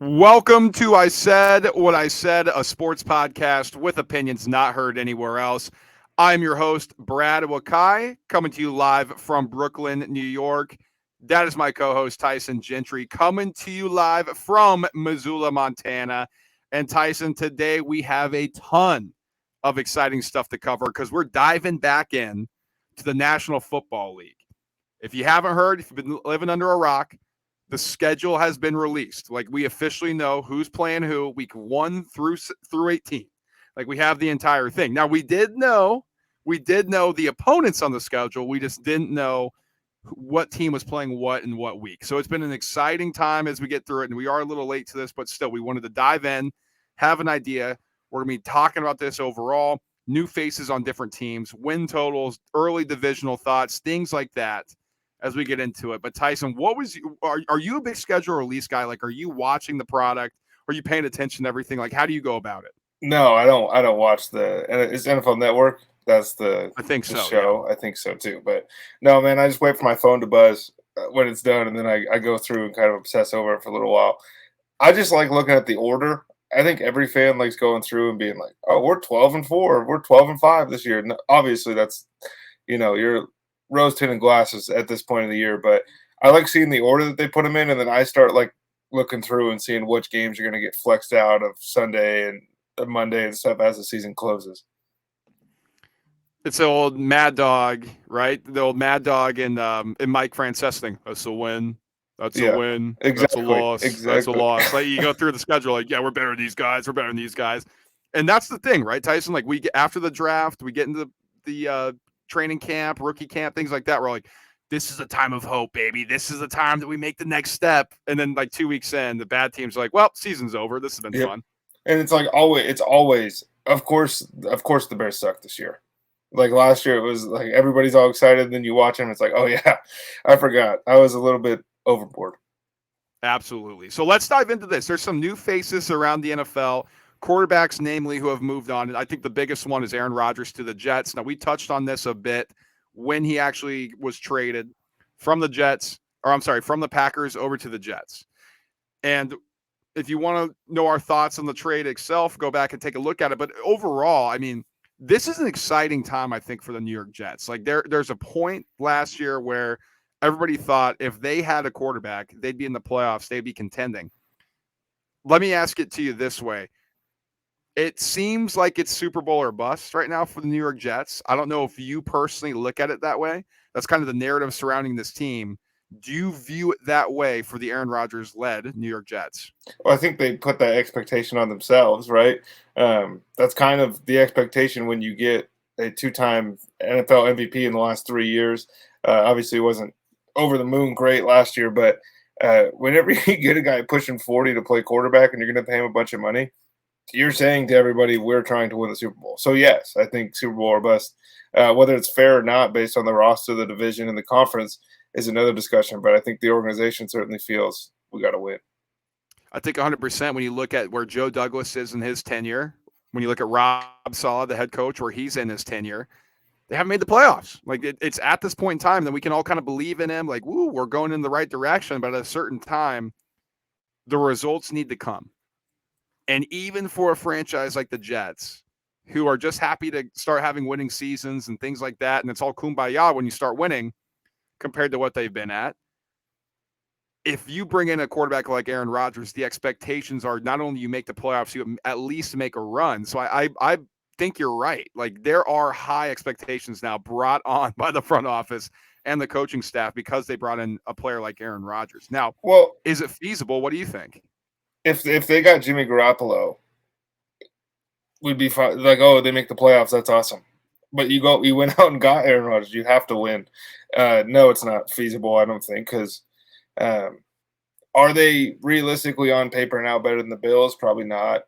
Welcome to I Said What I Said, a sports podcast with opinions not heard anywhere else. I'm your host, Brad Wakai, coming to you live from Brooklyn, New York. That is my co host, Tyson Gentry, coming to you live from Missoula, Montana. And Tyson, today we have a ton of exciting stuff to cover because we're diving back in to the National Football League. If you haven't heard, if you've been living under a rock, the schedule has been released. Like we officially know who's playing who week 1 through 18. Like we have the entire thing. Now we did know the opponents on the schedule. We just didn't know what team was playing what in what week. So it's been an exciting time as we get through it. And we are a little late to this, but still, we wanted to dive in, have an idea. We're going to be talking about this overall, new faces on different teams, win totals, early divisional thoughts, things like that as we get into it. But Tyson, are you a big schedule release guy? Like, are you watching the product? Are you paying attention to everything? Like, how do you go about it? No, I don't. I don't watch the. And it's NFL Network. That's the I think the so. Yeah. show. I think so too. But no, man, I just wait for my phone to buzz when it's done, and then I go through and kind of obsess over it for a little while. I just like looking at the order. I think every fan likes going through and being like, "Oh, we're 12-4. We're 12-5 this year." No, obviously, that's you're rose tinted glasses at this point of the year. But I like seeing the order that they put them in, and then I start like looking through and seeing which games are going to get flexed out of Sunday and Monday and stuff as the season closes. It's the old Mad Dog, right? The old Mad Dog and Mike Francesa thing. That's a win. That's a Yeah, win. That's a exactly, loss. That's a exactly. loss. Like you go through the schedule, like, yeah, we're better than these guys. We're better than these guys. And that's the thing, right, Tyson? Like we get after the draft, we get into the training camp, rookie camp, things like that. We're like, this is a time of hope, baby. This is the time that we make the next step. And then like 2 weeks in, the bad teams are like, well, season's over. This has been Yep. fun. And it's like always, it's always, of course, the Bears suck this year. Like last year, it was like everybody's all excited. Then you watch them, it's like, oh yeah, I forgot. I was a little bit overboard. Absolutely. So let's dive into this. There's some new faces around the NFL, quarterbacks, namely, who have moved on. And I think the biggest one is Aaron Rodgers to the Jets. Now, we touched on this a bit when he actually was traded from the Jets, or I'm sorry, from the Packers over to the Jets. And if you want to know our thoughts on the trade itself, go back and take a look at it. But overall, I mean, this is an exciting time, I think, for the New York Jets. Like there's a point last year where everybody thought if they had a quarterback, they'd be in the playoffs, they'd be contending. Let me ask it to you this way. It seems like it's Super Bowl or bust right now for the New York Jets. I don't know if you personally look at it that way. That's kind of the narrative surrounding this team. Do you view it that way for the Aaron Rodgers led New York Jets? Well, I think they put that expectation on themselves, right? That's kind of the expectation when you get a two-time NFL MVP in the last 3 years. Obviously, it wasn't over the moon great last year, but whenever you get a guy pushing 40 to play quarterback and you're going to pay him a bunch of money, you're saying to everybody, we're trying to win the Super Bowl. So, yes, I think Super Bowl or bust. Whether it's fair or not based on the roster, the division, and the conference is another discussion, but I think the organization certainly feels we got to win. I think 100% when you look at where Joe Douglas is in his tenure, when you look at Rob Saleh, the head coach, where he's in his tenure, they haven't made the playoffs. Like it's at this point in time that we can all kind of believe in him. Like, woo, we're going in the right direction. But at a certain time, the results need to come. And even for a franchise like the Jets, who are just happy to start having winning seasons and things like that, and it's all kumbaya when you start winning compared to what they've been at. If you bring in a quarterback like Aaron Rodgers, the expectations are not only you make the playoffs, you at least make a run. So I think you're right. Like there are high expectations now brought on by the front office and the coaching staff because they brought in a player like Aaron Rodgers. Now, Well, is it feasible? What do you think? if they got Jimmy Garoppolo, we'd be fine. Like, oh, they make the playoffs. That's awesome. But you went out and got Aaron Rodgers. You have to win. No, it's not feasible. I don't think because um, are they realistically on paper now better than the Bills? Probably not.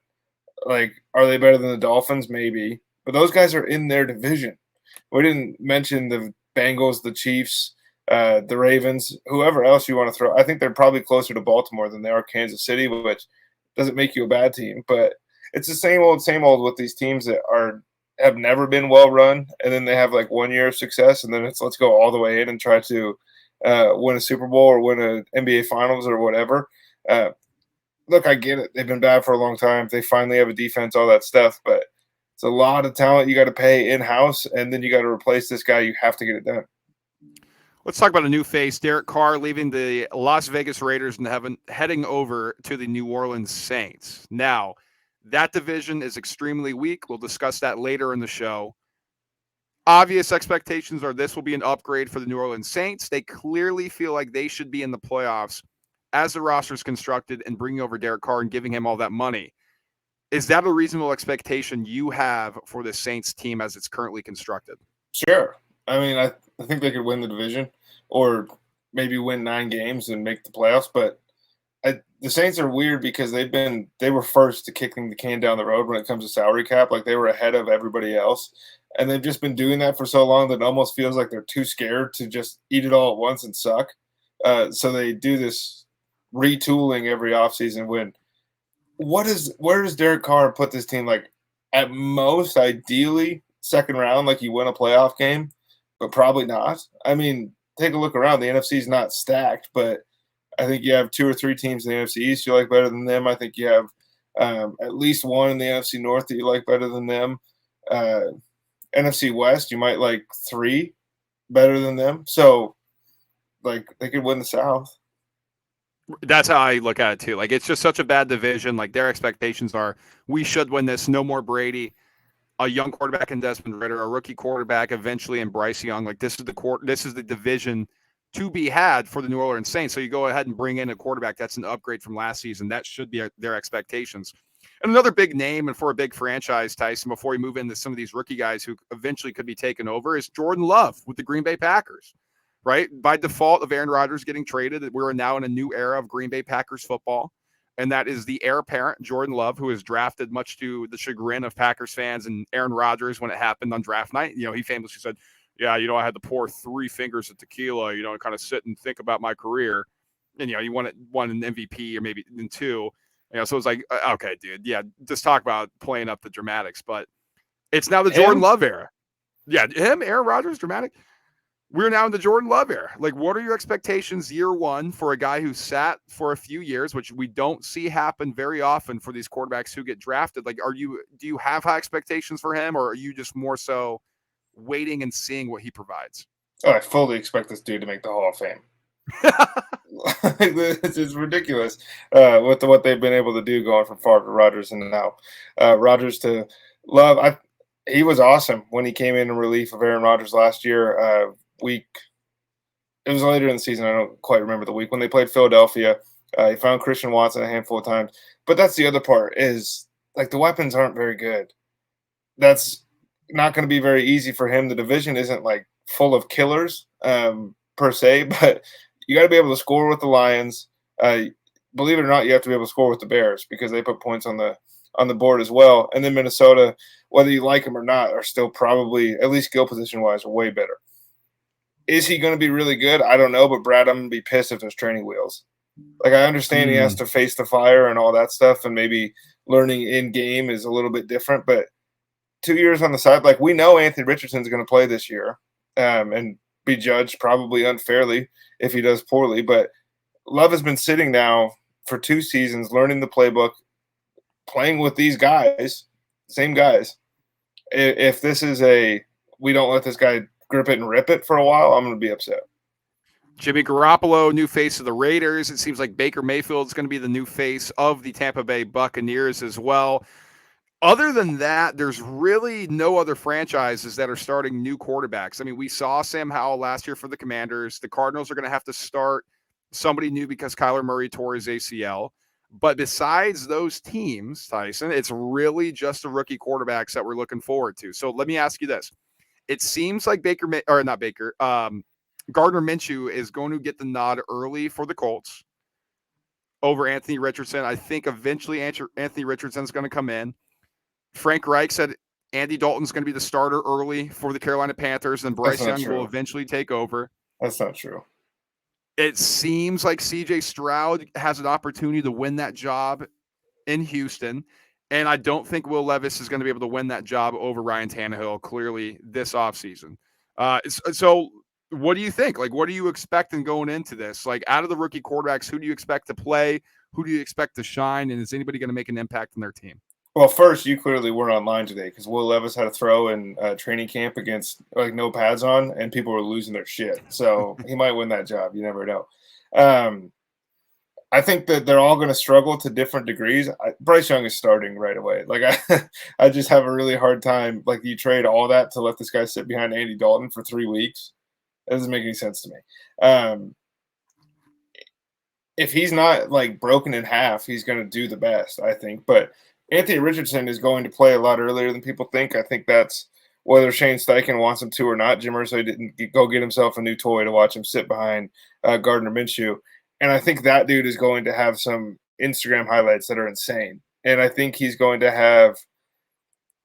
Like, are they better than the Dolphins? Maybe. But those guys are in their division. We didn't mention the Bengals, the Chiefs, the Ravens, whoever else you want to throw. I think they're probably closer to Baltimore than they are Kansas City, which doesn't make you a bad team. But it's the same old with these teams that have never been well run, and then they have like 1 year of success, and then it's let's go all the way in and try to win a Super Bowl or win an NBA Finals or whatever. Uh, look, I get it. They've been bad for a long time. They finally have a defense, all that stuff, but it's a lot of talent you got to pay in house, and then you got to replace this guy. You have to get it done. Let's talk about a new face. Derek Carr leaving the Las Vegas Raiders and heading over to the New Orleans Saints. Now, that division is extremely weak. We'll discuss that later in the show. Obvious expectations are this will be an upgrade for the New Orleans Saints. They clearly feel like they should be in the playoffs as the roster is constructed and bringing over Derek Carr and giving him all that money. Is that a reasonable expectation you have for the Saints team as it's currently constructed? Sure. I mean, I think they could win the division or maybe win 9 games and make the playoffs. But the Saints are weird because they were first to kicking the can down the road when it comes to salary cap. Like they were ahead of everybody else. And they've just been doing that for so long that it almost feels like they're too scared to just eat it all at once and suck. So they do this retooling every offseason when where does Derek Carr put this team? Like at most, ideally, second round, like you win a playoff game, but probably not. I mean, take a look around. The NFC is not stacked, but I think you have 2 or 3 teams in the NFC East you like better than them. I think you have at least one in the NFC North that you like better than them. NFC West, you might like 3 better than them. So, like, they could win the South. That's how I look at it too. Like it's just such a bad division. Like their expectations are we should win this. No more Brady, a young quarterback in Desmond Ridder, a rookie quarterback eventually in Bryce Young. Like this is the division to be had for the New Orleans Saints. So you go ahead and bring in a quarterback that's an upgrade from last season. That should be their expectations. And another big name and for a big franchise, Tyson, before we move into some of these rookie guys who eventually could be taken over, is Jordan Love with the Green Bay Packers. Right? By default of Aaron Rodgers getting traded, we're now in a new era of Green Bay Packers football. And that is the heir apparent, Jordan Love, who is drafted much to the chagrin of Packers fans and Aaron Rodgers when it happened on draft night. You know, he famously said, yeah, I had to pour 3 fingers of tequila, and kind of sit and think about my career. And, you won an MVP or maybe 2. So it's like, okay, dude, yeah, just talk about playing up the dramatics. But it's now the Jordan Love era. Yeah, Aaron Rodgers, dramatic. We're now in the Jordan Love era. Like, what are your expectations year one for a guy who sat for a few years, which we don't see happen very often for these quarterbacks who get drafted? Like, do you have high expectations for him, or are you just more so waiting and seeing what he provides? Oh, I fully expect this dude to make the Hall of Fame. It's ridiculous with what they've been able to do going from Favre to Rodgers and now Rodgers to Love. He was awesome when he came in relief of Aaron Rodgers last year. It was later in the season. I don't quite remember the week when they played Philadelphia. He found Christian Watson a handful of times, but that's the other part is like the weapons aren't very good. That's not going to be very easy for him. The division isn't like full of killers per se, but you got to be able to score with the Lions. Believe it or not, you have to be able to score with the Bears because they put points on the board as well. And then Minnesota, whether you like them or not, are still probably, at least skill position wise, way better. Is he going to be really good? I don't know, but Brad, I'm going to be pissed if there's training wheels. Like, I understand he has to face the fire and all that stuff, and maybe learning in game is a little bit different, but 2 years on the side, like, we know Anthony Richardson's going to play this year and be judged probably unfairly if he does poorly, but Love has been sitting now for 2 seasons, learning the playbook, playing with these guys, same guys. If this is we don't let this guy grip it and rip it for a while, I'm going to be upset. Jimmy Garoppolo, new face of the Raiders. It seems like Baker Mayfield is going to be the new face of the Tampa Bay Buccaneers as well. Other than that, there's really no other franchises that are starting new quarterbacks. I mean, we saw Sam Howell last year for the Commanders. The Cardinals are going to have to start somebody new because Kyler Murray tore his ACL. But besides those teams, Tyson, it's really just the rookie quarterbacks that we're looking forward to. So let me ask you this. It seems like Gardner Minshew is going to get the nod early for the Colts over Anthony Richardson. I think eventually Anthony Richardson is going to come in. Frank Reich said Andy Dalton's going to be the starter early for the Carolina Panthers, and Bryce Young will eventually take over. That's not true. It seems like C.J. Stroud has an opportunity to win that job in Houston. And I don't think Will Levis is going to be able to win that job over Ryan Tannehill clearly this offseason. So what do you think? Like, what are you expecting going into this? Like, out of the rookie quarterbacks, who do you expect to play? Who do you expect to shine? And is anybody going to make an impact on their team? Well, first, you clearly weren't online today because Will Levis had a throw in training camp against like no pads on, and people were losing their shit. So he might win that job. You never know. I think that they're all going to struggle to different degrees. Bryce Young is starting right away. Like I just have a really hard time. Like you trade all that to let this guy sit behind Andy Dalton for 3 weeks. That doesn't make any sense to me. If he's not like broken in half, he's going to do the best, I think. But Anthony Richardson is going to play a lot earlier than people think. I think that's whether Shane Steichen wants him to or not. Jim Irsay didn't go get himself a new toy to watch him sit behind Gardner Minshew. And I think that dude is going to have some Instagram highlights that are insane. And I think he's going to have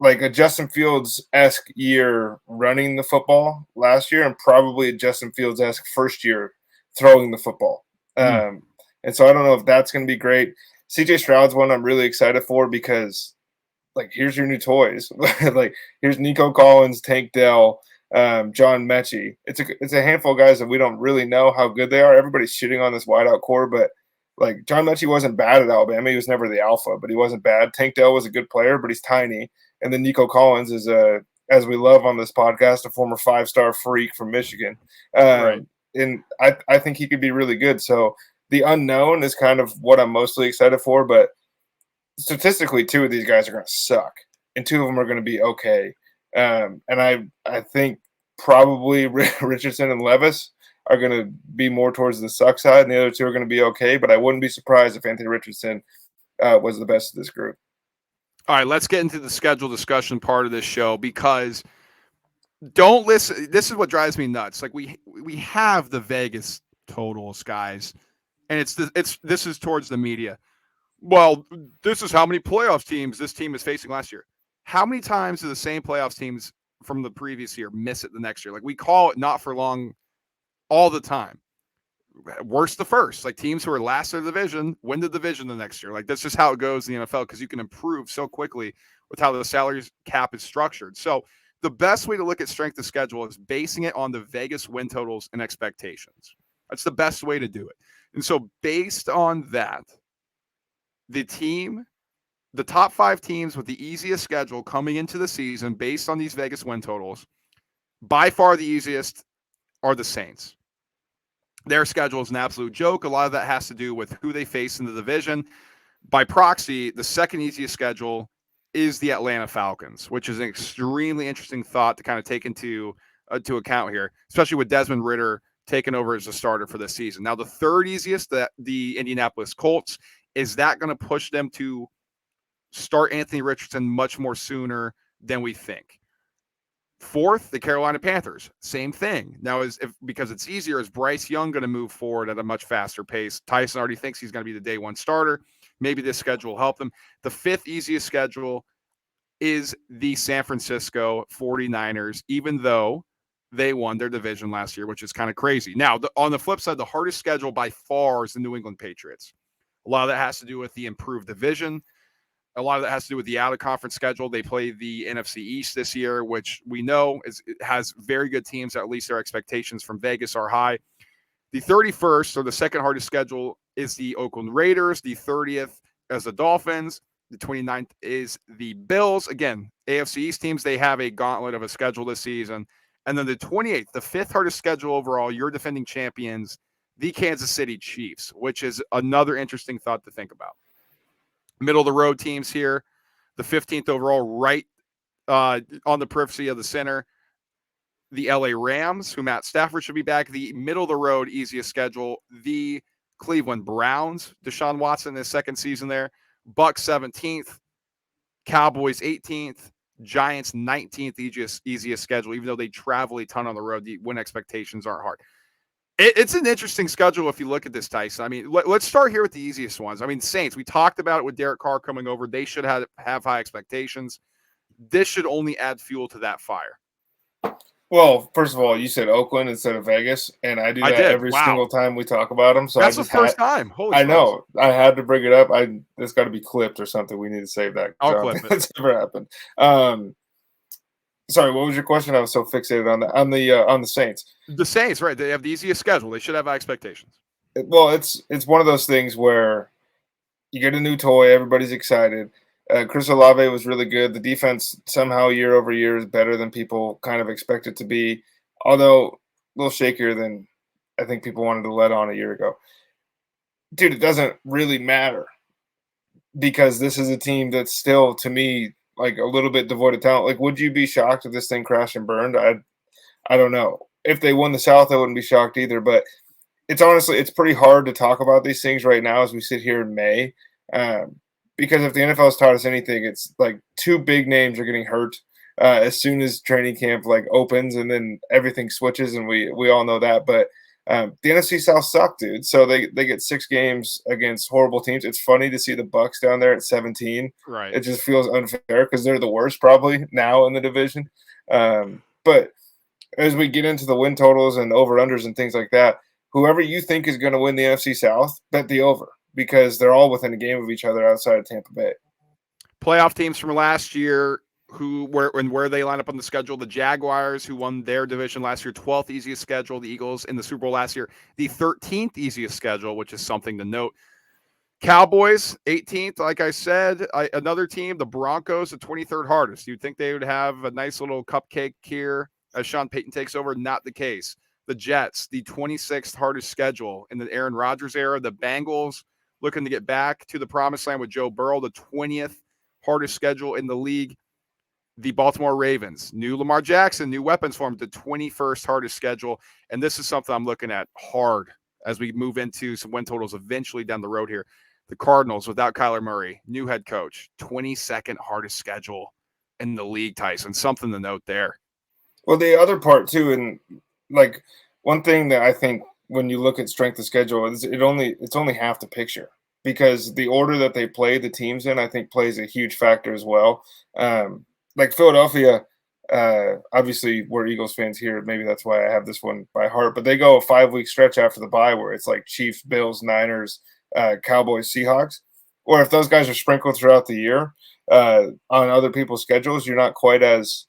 like a Justin Fields-esque year running the football last year and probably a Justin Fields-esque first year throwing the football. And so I don't know if that's going to be great. CJ Stroud's one I'm really excited for because, like, here's your new toys. Like, here's Nico Collins, Tank Dell, John Mechie. It's a handful of guys that we don't really know how good they are. Everybody's shitting on this wideout core, but, like, John Mechie wasn't bad at Alabama. He was never the alpha, but he wasn't bad. Tank Dell was a good player, but he's tiny. And then Nico Collins is, as we love on this podcast, a former 5-star freak from Michigan. Right. And I think he could be really good. So the unknown is kind of what I'm mostly excited for, but statistically, 2 of these guys are going to suck, and 2 of them are going to be okay. And I think probably Richardson and Levis are going to be more towards the suck side, and the other 2 are going to be okay. But I wouldn't be surprised if Anthony Richardson was the best of this group. All right, let's get into the schedule discussion part of this show because don't listen. This is what drives me nuts. Like we have the Vegas totals, guys, and this is towards the media. Well, this is how many playoff teams this team is facing last year. How many times do the same playoffs teams from the previous year miss it the next year? Like we call it not for long all the time. Worst the first. Like teams who are last in the division win the division the next year. Like that's just how it goes in the NFL because you can improve so quickly with how the salary cap is structured. So the best way to look at strength of schedule is basing it on the Vegas win totals and expectations. That's the best way to do it. And so based on that, the top 5 teams with the easiest schedule coming into the season based on these Vegas win totals, by far the easiest are the Saints. Their schedule is an absolute joke. A lot of that has to do with who they face in the division. By proxy, the second easiest schedule is the Atlanta Falcons, which is an extremely interesting thought to kind of take into account here, especially with Desmond Ridder taking over as a starter for this season. Now, the third easiest, the Indianapolis Colts, is that going to push them to start Anthony Richardson much more sooner than we think? Fourth, the Carolina Panthers, same thing. Now, because it's easier, is Bryce Young going to move forward at a much faster pace? Tyson already thinks he's going to be the day one starter. Maybe this schedule will help them. The fifth easiest schedule is the San Francisco 49ers, even though they won their division last year, which is kind of crazy. Now, on the flip side, the hardest schedule by far is the New England Patriots. A lot of that has to do with the improved division. A lot of that has to do with the out-of-conference schedule. They play the NFC East this year, which we know has very good teams. At least their expectations from Vegas are high. The 31st, or the second hardest schedule, is the Oakland Raiders. The 30th is the Dolphins. The 29th is the Bills. Again, AFC East teams, they have a gauntlet of a schedule this season. And then the 28th, the 5th hardest schedule overall, your defending champions, the Kansas City Chiefs, which is another interesting thought to think about. Middle of the road teams here, the 15th overall, right on the periphery of the center. The LA Rams, who Matt Stafford should be back. The middle of the road, easiest schedule. The Cleveland Browns, Deshaun Watson, his second season there. Bucks 17th, Cowboys 18th, Giants 19th, easiest schedule. Even though they travel a ton on the road, the win expectations aren't hard. It's an interesting schedule if you look at this, Tyson. I mean, let's start here with the easiest ones. I mean, Saints, we talked about it with Derek Carr coming over. They should have high expectations. This should only add fuel to that fire. Well, first of all, you said Oakland instead of Vegas, and I do that every single time we talk about them. So that's the first time. Holy I know. I had to bring it up. It's got to be clipped or something. We need to save that. I'll clip it. That's never happened. Sorry, what was your question? I was so fixated on the Saints. The Saints, right? They have the easiest schedule. They should have high expectations. Well, it's one of those things where You get a new toy. Everybody's excited. Chris Olave was really good. The defense somehow year over year is better than people kind of expect it to be, although a little shakier than I think people wanted to let on a year ago. Dude, it doesn't really matter because this is a team that's still, to me, like a little bit devoid of talent. Like, would you be shocked if this thing crashed and burned? I don't know. If they won the South, I wouldn't be shocked either. But it's pretty hard to talk about these things right now as we sit here in May, um, because if the NFL has taught us anything, it's like two big names are getting hurt as soon as training camp like opens, and then everything switches, and we all know that. But the NFC South sucked, dude. So they get 6 games against horrible teams. It's funny to see the Bucks down there at 17. Right. It just feels unfair because they're the worst probably now in the division. But as we get into the win totals and over unders and things like that, whoever you think is going to win the NFC South, bet the over because they're all within a game of each other outside of Tampa Bay. Playoff teams from last year where they line up on the schedule. The Jaguars, who won their division last year, 12th easiest schedule. The Eagles in the Super Bowl last year, the 13th easiest schedule, which is something to note. Cowboys, 18th, like I said. Another team, the Broncos, the 23rd hardest. You'd think they would have a nice little cupcake here as Sean Payton takes over. Not the case. The Jets, the 26th hardest schedule in the Aaron Rodgers era. The Bengals, looking to get back to the promised land with Joe Burrow, the 20th hardest schedule in the league. The Baltimore Ravens, new Lamar Jackson, new weapons for him, the 21st hardest schedule. And this is something I'm looking at hard as we move into some win totals eventually down the road here. The Cardinals, without Kyler Murray, new head coach, 22nd hardest schedule in the league, Tyson. Something to note there. Well, the other part too, and like one thing that I think when you look at strength of schedule is it's only half the picture because the order that they play the teams in, I think, plays a huge factor as well. Like Philadelphia, obviously we're Eagles fans here. Maybe that's why I have this one by heart. But they go a 5-week stretch after the bye where it's like Chiefs, Bills, Niners, Cowboys, Seahawks. Or if those guys are sprinkled throughout the year on other people's schedules, you're not quite as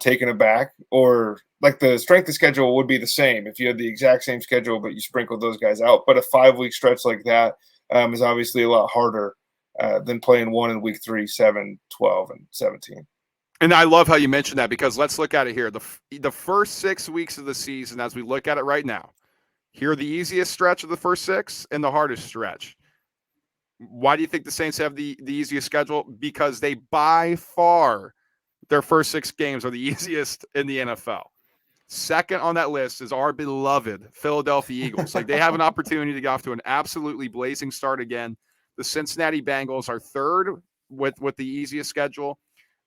taken aback. Or like the strength of schedule would be the same if you had the exact same schedule, but you sprinkled those guys out. But a 5-week stretch like that is obviously a lot harder than playing one in week 3, 7, 12, and 17. And I love how you mentioned that because let's look at it here. The first 6 weeks of the season, as we look at it right now, here are the easiest stretch of the first 6 and the hardest stretch. Why do you think the Saints have the easiest schedule? Because they by far, their first 6 games are the easiest in the NFL. Second on that list is our beloved Philadelphia Eagles. Like they have an opportunity to get off to an absolutely blazing start again. The Cincinnati Bengals are third with the easiest schedule.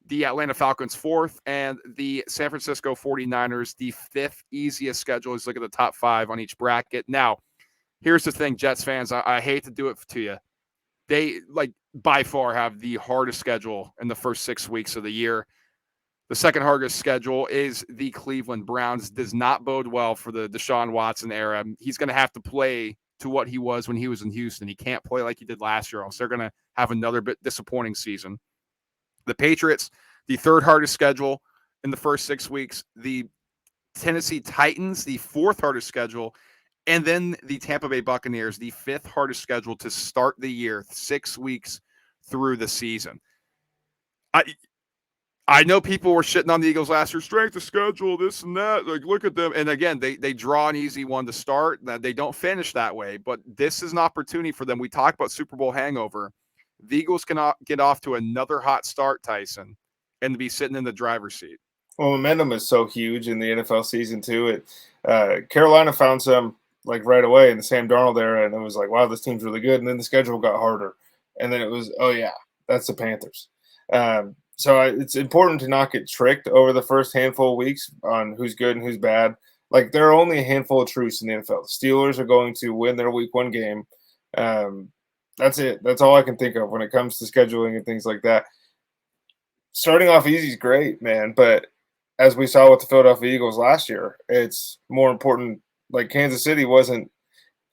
The Atlanta Falcons 4th, and the San Francisco 49ers, the 5th easiest schedule. Let's look at the top 5 on each bracket. Now, here's the thing, Jets fans, I hate to do it to you. They, like, by far have the hardest schedule in the first 6 weeks of the year. The second hardest schedule is the Cleveland Browns. Does not bode well for the Deshaun Watson era. He's going to have to play to what he was when he was in Houston. He can't play like he did last year, else they're going to have another bit disappointing season. The Patriots, the third hardest schedule in the first 6 weeks. The Tennessee Titans, the 4th hardest schedule. And then the Tampa Bay Buccaneers, the 5th hardest schedule to start the year, 6 weeks through the season. I know people were shitting on the Eagles last year, strength of schedule, this and that. Like, look at them. And again, they draw an easy one to start. They don't finish that way, but this is an opportunity for them. We talk about Super Bowl hangover. The Eagles can get off to another hot start, Tyson, and be sitting in the driver's seat. Well, momentum is so huge in the NFL season too. Carolina found some like right away in the Sam Darnold era, and it was like, wow, this team's really good. And then the schedule got harder, and then it was, oh yeah, that's the Panthers. So it's important to not get tricked over the first handful of weeks on who's good and who's bad. Like there are only a handful of truths in the NFL. The Steelers are going to win their week 1 game. That's it. That's all I can think of when it comes to scheduling and things like that. Starting off easy is great, man. But as we saw with the Philadelphia Eagles last year, it's more important. Like Kansas City wasn't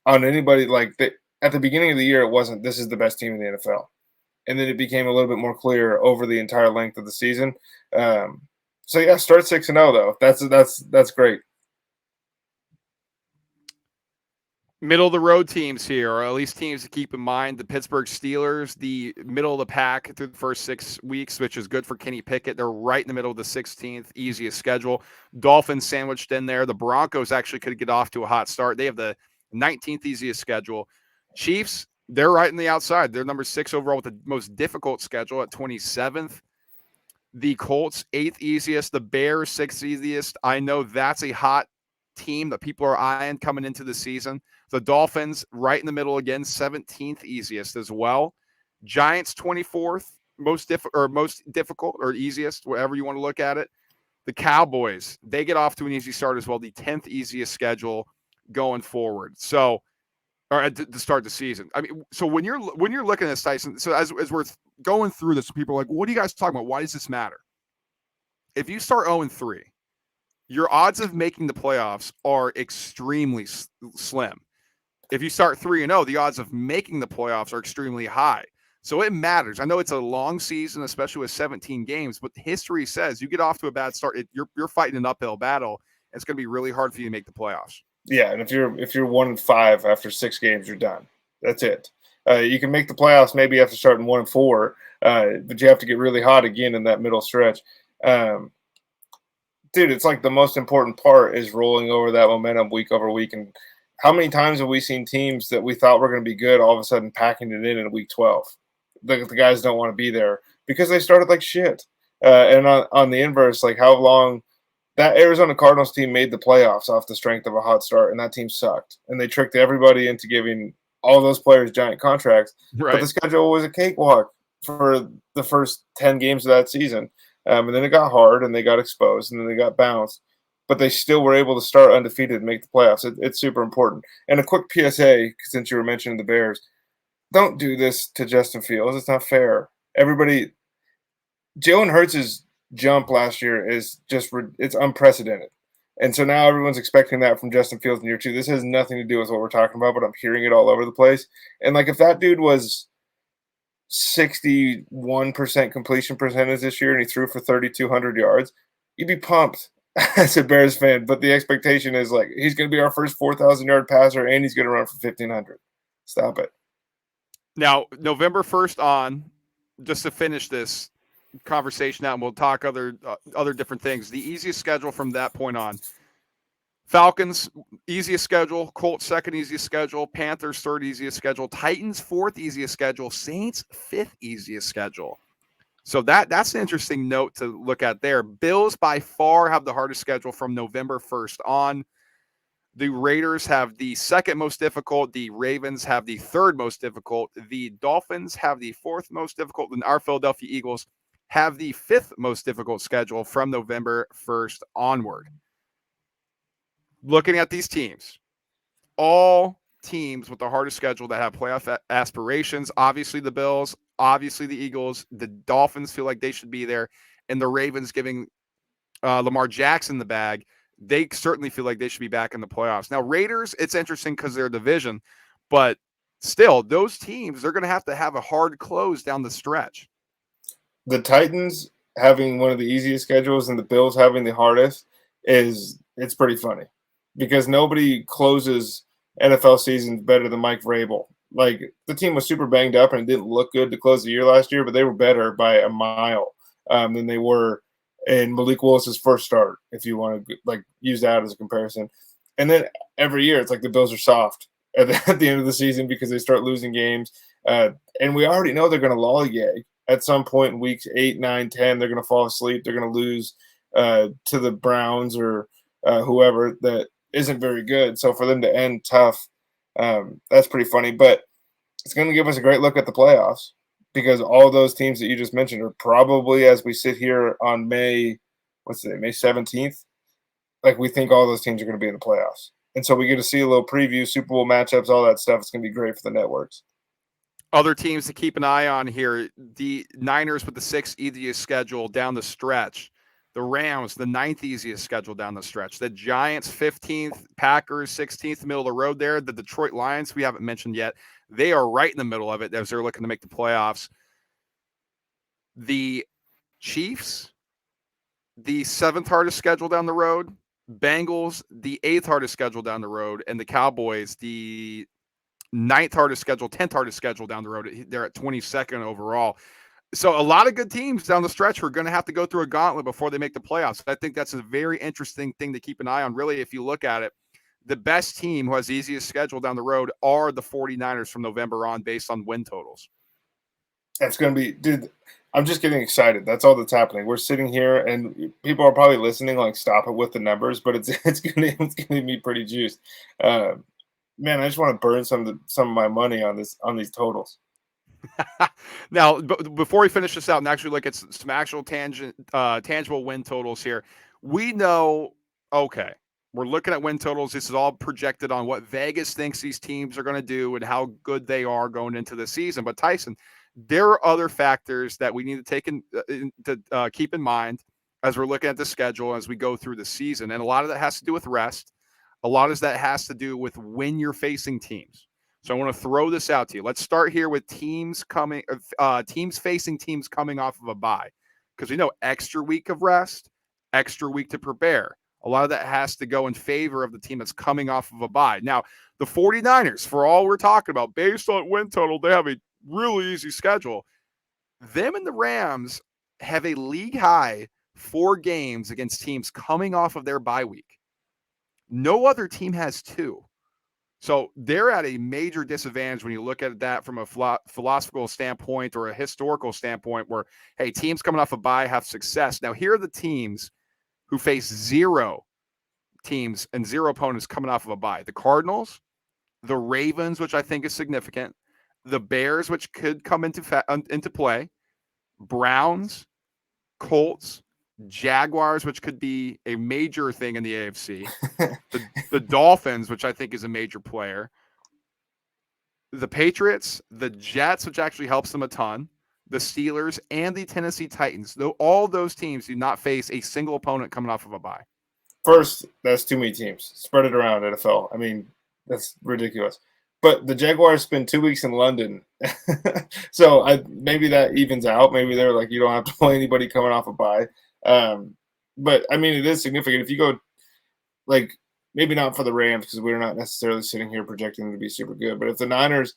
on anybody at the beginning of the year. It wasn't, this is the best team in the NFL. And then it became a little bit more clear over the entire length of the season. So yeah, start 6-0 though. That's great. Middle of the road teams here, or at least teams to keep in mind. The Pittsburgh Steelers, the middle of the pack through the first 6 weeks, which is good for Kenny Pickett. They're right in the middle of the 16th, easiest schedule. Dolphins sandwiched in there. The Broncos actually could get off to a hot start. They have the 19th easiest schedule. Chiefs, they're right in the outside. They're number 6 overall with the most difficult schedule at 27th. The Colts, 8th easiest. The Bears, 6th easiest. I know that's a hot team that people are eyeing coming into the season. The Dolphins, right in the middle again, 17th easiest as well. Giants, 24th, most difficult or easiest, whatever you want to look at it. The Cowboys, they get off to an easy start as well, the 10th easiest schedule going forward. So, or to start the season. I mean, so when you're looking at this, Tyson, so as we're going through this, people are like, what are you guys talking about? Why does this matter? If you start 0-3, your odds of making the playoffs are extremely slim. If you start 3-0, the odds of making the playoffs are extremely high. So it matters. I know it's a long season, especially with 17 games, but history says you get off to a bad start, you're fighting an uphill battle. It's going to be really hard for you to make the playoffs. Yeah, and if you're 1-5 after 6 games, you're done. That's it. You can make the playoffs maybe after starting 1-4, but you have to get really hot again in that middle stretch. Dude, it's like the most important part is rolling over that momentum week over week. And how many times have we seen teams that we thought were going to be good all of a sudden packing it in week 12? The guys don't want to be there because they started like shit. And on the inverse, like how long that Arizona Cardinals team made the playoffs off the strength of a hot start, and that team sucked. And they tricked everybody into giving all those players giant contracts. Right. But the schedule was a cakewalk for the first 10 games of that season. And then it got hard, and they got exposed, and then they got bounced. But they still were able to start undefeated and make the playoffs. It's super important. And a quick PSA, since you were mentioning the Bears, don't do this to Justin Fields. It's not fair. Everybody, Jalen Hurts' jump last year is just it's unprecedented. And so now everyone's expecting that from Justin Fields in year 2. This has nothing to do with what we're talking about, but I'm hearing it all over the place. And like if that dude was 61% completion percentage this year and he threw for 3,200 yards, you'd be pumped as a Bears fan. But the expectation is like he's going to be our first 4,000-yard passer and he's going to run for 1,500. Stop it. Now, November 1st on, just to finish this conversation out, and we'll talk other different things. The easiest schedule from that point on: Falcons easiest schedule, Colts second easiest schedule, Panthers third easiest schedule, Titans fourth easiest schedule, Saints fifth easiest schedule. So that's an interesting note to look at there. Bills by far have the hardest schedule from November 1st on. The Raiders have the second most difficult. The Ravens have the third most difficult. The Dolphins have the fourth most difficult. And our Philadelphia Eagles have the fifth most difficult schedule from November 1st onward. Looking at these teams, all teams with the hardest schedule that have playoff aspirations. Obviously the Bills, obviously the Eagles. The Dolphins feel like they should be there. And the Ravens giving Lamar Jackson the bag. They certainly feel like they should be back in the playoffs. Now, Raiders, it's interesting because they're a division, but still, those teams, they're going to have a hard close down the stretch. The Titans having one of the easiest schedules and the Bills having the hardest it's pretty funny because nobody closes NFL seasons better than Mike Vrabel. Like the team was super banged up and it didn't look good to close the year last year, but they were better by a mile than they were in Malik Willis's first start, if you want to like use that as a comparison. And then every year it's like the Bills are soft at the end of the season because they start losing games. And we already know they're going to lollygag at some point in weeks 8, 9, 10. They're going to fall asleep. They're going to lose to the Browns or whoever that isn't very good. So for them to end tough, that's pretty funny. But it's going to give us a great look at the playoffs. Because all those teams that you just mentioned are probably, as we sit here on May 17th, like we think all those teams are going to be in the playoffs. And so we get to see a little preview, Super Bowl matchups, all that stuff. It's going to be great for the networks. Other teams to keep an eye on here: the Niners with the sixth easiest schedule down the stretch. The Rams, the ninth easiest schedule down the stretch. The Giants, 15th. Packers, 16th, middle of the road there. The Detroit Lions, we haven't mentioned yet. They are right in the middle of it as they're looking to make the playoffs. The Chiefs, the seventh hardest schedule down the road. Bengals, the 8th hardest schedule down the road, and the Cowboys, the 9th hardest schedule, 10th hardest schedule down the road. They're at 22nd overall. So a lot of good teams down the stretch are going to have to go through a gauntlet before they make the playoffs. I think that's a very interesting thing to keep an eye on. Really, if you look at it, the best team who has the easiest schedule down the road are the 49ers from November on based on win totals. That's going to be, dude. I'm just getting excited. That's all that's happening. We're sitting here, and people are probably listening. Like, stop it with the numbers, but it's gonna be pretty juiced. Man, I just want to burn some of my money on these totals. Now, before we finish this out and actually look at some actual tangible win totals here, we know, okay, we're looking at win totals. This is all projected on what Vegas thinks these teams are going to do and how good they are going into the season. But Tyson, there are other factors that we need to keep in mind as we're looking at the schedule as we go through the season. And a lot of that has to do with rest. A lot of that has to do with when you're facing teams. So I want to throw this out to you. Let's start here with teams facing teams coming off of a bye, because we know extra week of rest, extra week to prepare. A lot of that has to go in favor of the team that's coming off of a bye. Now, the 49ers, for all we're talking about, based on win total, they have a really easy schedule. Them and the Rams have a league high 4 games against teams coming off of their bye week. No other team has 2. So they're at a major disadvantage when you look at that from a philosophical standpoint or a historical standpoint where, hey, teams coming off a bye have success. Now, here are the teams who face 0 teams and 0 opponents coming off of a bye. The Cardinals, the Ravens, which I think is significant, the Bears, which could come into play, Browns, Colts, Jaguars, which could be a major thing in the AFC, the Dolphins, which I think is a major player, the Patriots, the Jets, which actually helps them a ton, the Steelers, and the Tennessee Titans. Though all those teams do not face a single opponent coming off of a bye. First, that's too many teams. Spread it around, NFL. I mean, that's ridiculous. But the Jaguars spend 2 weeks in London, so maybe that evens out. Maybe they're like, you don't have to play anybody coming off a bye. But I mean, it is significant. If you go, like, maybe not for the Rams because we're not necessarily sitting here projecting them to be super good. But if the Niners,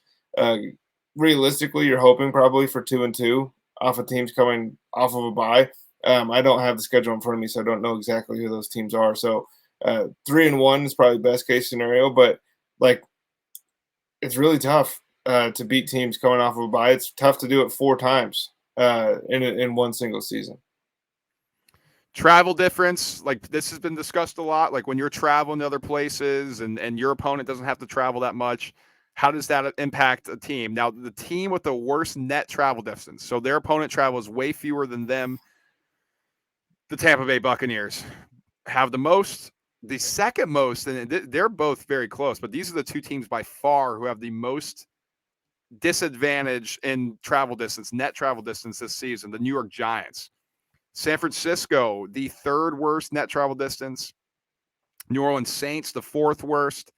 realistically, you're hoping probably for 2-2 off of teams coming off of a bye. I don't have the schedule in front of me, so I don't know exactly who those teams are. So 3-1 is probably best case scenario, but like it's really tough to beat teams coming off of a bye. It's tough to do it 4 times in one single season. Travel difference, like this has been discussed a lot. Like when you're traveling to other places and your opponent doesn't have to travel that much, how does that impact a team? Now, the team with the worst net travel distance, so their opponent travels way fewer than them, the Tampa Bay Buccaneers have the most. The second most, and they're both very close, but these are the 2 teams by far who have the most disadvantage in travel distance, net travel distance this season, the New York Giants. San Francisco, the 3rd worst net travel distance. New Orleans Saints, the 4th worst.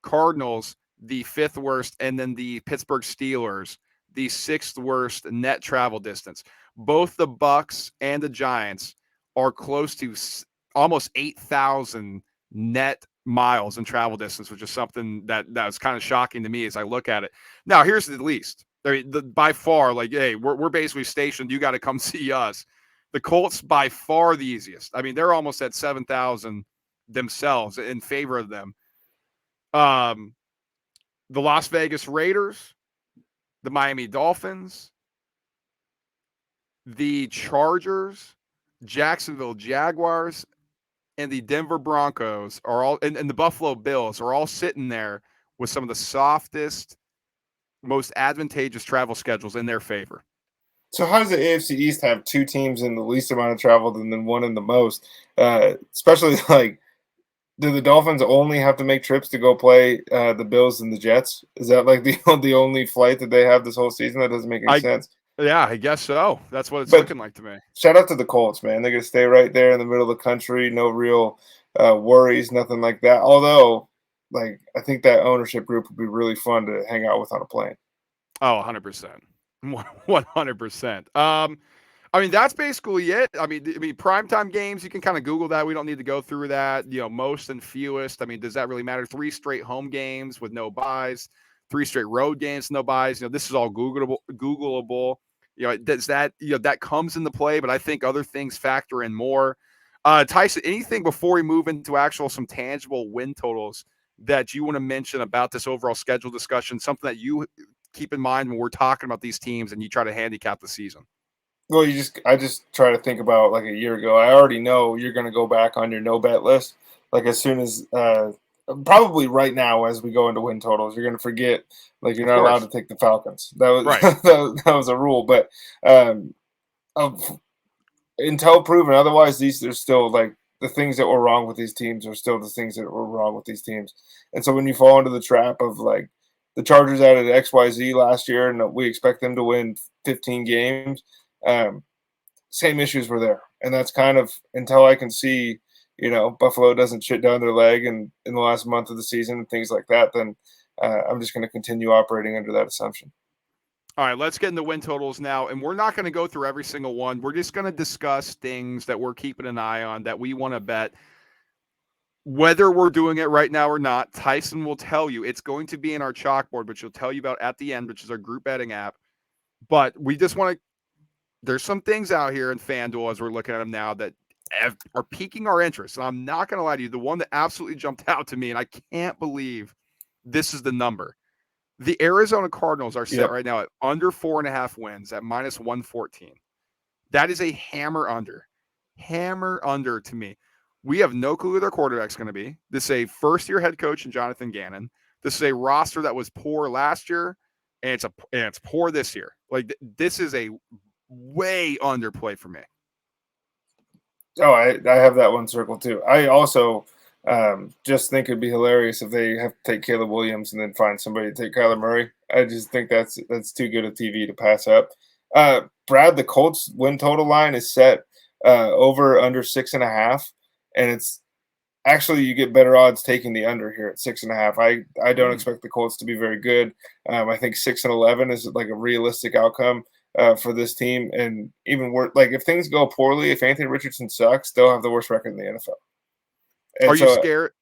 Cardinals, the 5th worst. And then the Pittsburgh Steelers, the 6th worst net travel distance. Both the Bucs and the Giants are close to almost 8,000 net miles in travel distance, which is something that was kind of shocking to me as I look at it. Now, here's the least. I mean, by far, like, hey, we're basically stationed. You got to come see us. The Colts, by far the easiest. I mean, they're almost at 7,000 themselves in favor of them. The Las Vegas Raiders, the Miami Dolphins, the Chargers, Jacksonville Jaguars, and the Denver Broncos are all, and the Buffalo Bills are all sitting there with some of the softest, most advantageous travel schedules in their favor. So how does the AFC East have 2 teams in the least amount of travel and then 1 in the most? Especially like, do the Dolphins only have to make trips to go play the Bills and the Jets? Is that like the only flight that they have this whole season? That doesn't make any sense. Yeah, I guess so. That's what it's looking like to me. Shout out to the Colts, man. They're going to stay right there in the middle of the country. No real worries, nothing like that. Although, like, I think that ownership group would be really fun to hang out with on a plane. Oh, 100%. 100%. I mean, that's basically it. I mean, primetime games, you can kind of Google that. We don't need to go through that. Most and fewest. I mean, does that really matter? 3 straight home games with no buys, 3 straight road games, no buys. This is all Googleable. Does that, that comes into play, but I think other things factor in more. Tyson, anything before we move into actual some tangible win totals that you want to mention about this overall schedule discussion, something that you keep in mind when we're talking about these teams and you try to handicap the season? Well, I just try to think about like a year ago. I already know you're going to go back on your no bet list. Like as soon as, probably right now as we go into win totals, you're going to forget. Like you're Of not allowed to course. take the Falcons. That was Right. that was a rule. But um, until proven otherwise, these are still like the things that were wrong with these teams are still the things that were wrong with these teams. And so when you fall into the trap of like the Chargers added XYZ last year, and we expect them to win 15 games. Um, Same issues were there, and that's kind of until I can see, Buffalo doesn't shit down their leg in the last month of the season and things like that. Then I'm just going to continue operating under that assumption. All right, let's get into win totals now. And we're not going to go through every single one. We're just going to discuss things that we're keeping an eye on that we want to bet. Whether we're doing it right now or not, Tyson will tell you. It's going to be in our chalkboard, which he'll tell you about at the end, which is our group betting app. But we just want to, there's some things out here in FanDuel as we're looking at them now that are piquing our interest. And I'm not going to lie to you. The one that absolutely jumped out to me, and I can't believe this is the number. The Arizona Cardinals are set Yep. right now at under 4.5 wins at minus 114. That is a hammer under. Hammer under to me. We have no clue who their quarterback's going to be. This is a first-year head coach in Jonathan Gannon. This is a roster that was poor last year, and it's poor this year. Like this is a way underplay for me. Oh, I have that one circled too. I also just think it'd be hilarious if they have to take Caleb Williams and then find somebody to take Kyler Murray. I just think that's too good a TV to pass up. Brad, the Colts win total line is set over under 6.5, and it's actually you get better odds taking the under here at 6.5. I don't expect the Colts to be very good. I think 6-11 is like a realistic outcome for this team, and even worse, like if things go poorly, if Anthony Richardson sucks, they'll have the worst record in the NFL. And Are you so, scared?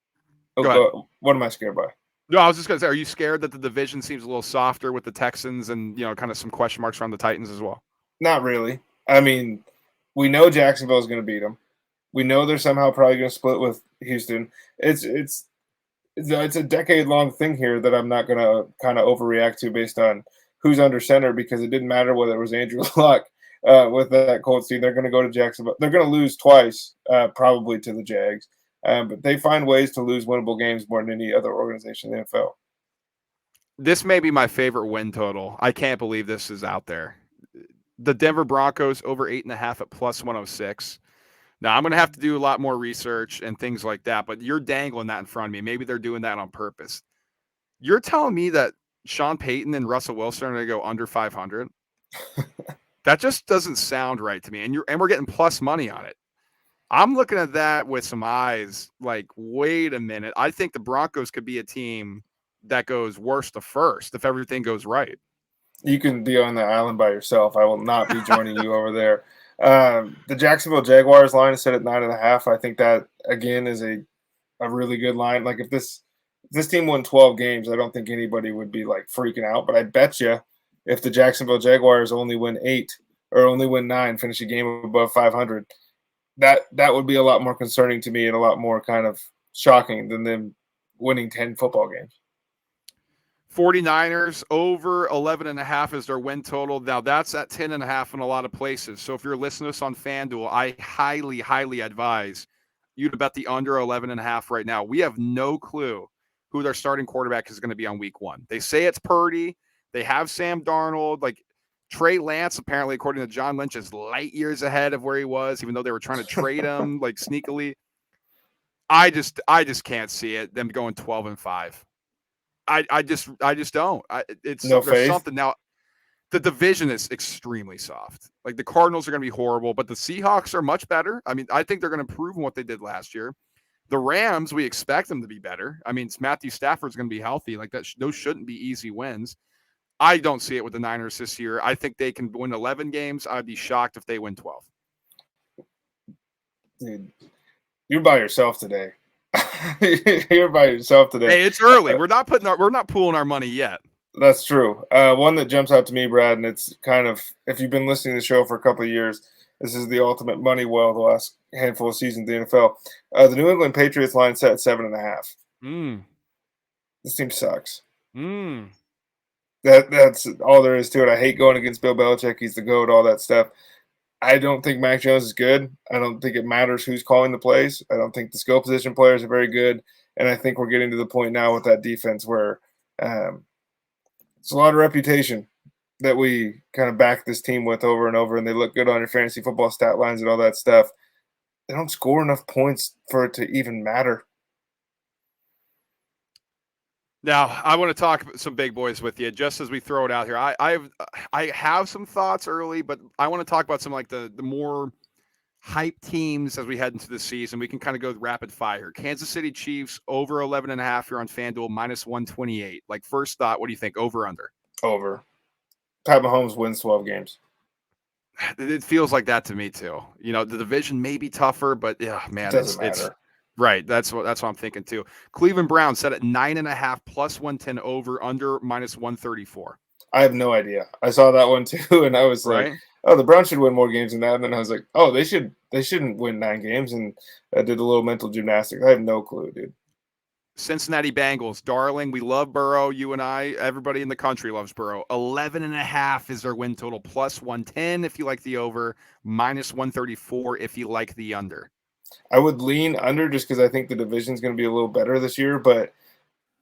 Go ahead. what am I scared by? No, I was just going to say, are you scared that the division seems a little softer with the Texans and, kind of some question marks around the Titans as well? Not really. I mean, we know Jacksonville is going to beat them. We know they're somehow probably going to split with Houston. It's a decade-long thing here that I'm not going to kind of overreact to based on who's under center, because it didn't matter whether it was Andrew Luck with that Colts team. They're going to go to Jacksonville. They're going to lose twice, probably to the Jags. But they find ways to lose winnable games more than any other organization in the NFL. This may be my favorite win total. I can't believe this is out there. The Denver Broncos over 8.5 at plus 106. Now, I'm going to have to do a lot more research and things like that, but you're dangling that in front of me. Maybe they're doing that on purpose. You're telling me that Sean Payton and Russell Wilson are going to go under 500? That just doesn't sound right to me. And we're getting plus money on it. I'm looking at that with some eyes like, wait a minute. I think the Broncos could be a team that goes worst to first if everything goes right. You can be on the island by yourself. I will not be joining you over there. The Jacksonville Jaguars line is set at 9.5. I think that again is a really good line. Like if this team won 12 games, I don't think anybody would be like freaking out. But I bet you if the Jacksonville Jaguars only win 8 or only win 9, finish a game above 500, that would be a lot more concerning to me and a lot more kind of shocking than them winning 10 football games. 49ers over 11.5 is their win total. Now that's at 10.5 in a lot of places. So if you're listening to us on FanDuel, I highly, highly advise you to bet the under 11.5 right now. We have no clue who their starting quarterback is going to be on week 1. They say it's Purdy. They have Sam Darnold. Like Trey Lance, apparently, according to John Lynch, is light years ahead of where he was, even though they were trying to trade him like sneakily. I just can't see it. Them going 12-5. I just don't. There's something now. The division is extremely soft. Like the Cardinals are going to be horrible, but the Seahawks are much better. I mean, I think they're going to improve on what they did last year. The Rams, we expect them to be better. I mean, Matthew Stafford's going to be healthy. Like that, those shouldn't be easy wins. I don't see it with the Niners this year. I think they can win 11 games. I'd be shocked if they win 12. Dude, you're by yourself today. You're by yourself today. Hey, it's early. We're not pooling our money yet. That's true. One that jumps out to me, Brad, and it's kind of, if you've been listening to the show for a couple of years, this is the ultimate money well the last handful of seasons in the NFL. The New England Patriots line set at 7.5. This team sucks. That's all there is to it. I hate going against Bill Belichick. He's the GOAT, all that stuff. I don't think Mac Jones is good. I don't think it matters who's calling the plays. I don't think the skill position players are very good. And I think we're getting to the point now with that defense where it's a lot of reputation that we kind of back this team with over and over, and they look good on your fantasy football stat lines and all that stuff. They don't score enough points for it to even matter. Now, I want to talk some big boys with you just as we throw it out here. I have some thoughts early, but I want to talk about some like the more hype teams as we head into the season. We can kind of go rapid fire. Kansas City Chiefs over 11.5 here on FanDuel, minus 128. Like, first thought, what do you think? Over, under? Over. Pat Mahomes wins 12 games. It feels like that to me too. You know, the division may be tougher, but yeah, man, it's right. That's what I'm thinking too. Cleveland Browns set at 9.5 plus 110 over, under minus 134. I have no idea. I saw that one too, and I was like, oh, the Browns should win more games than that. And then I was like, oh, they shouldn't win 9 games, and I did a little mental gymnastics. I have no clue, dude. Cincinnati Bengals, darling. We love Burrow. You and I, everybody in the country loves Burrow. 11.5 is their win total, plus 110 if you like the over, minus 134 if you like the under. I would lean under just because I think the division's going to be a little better this year. But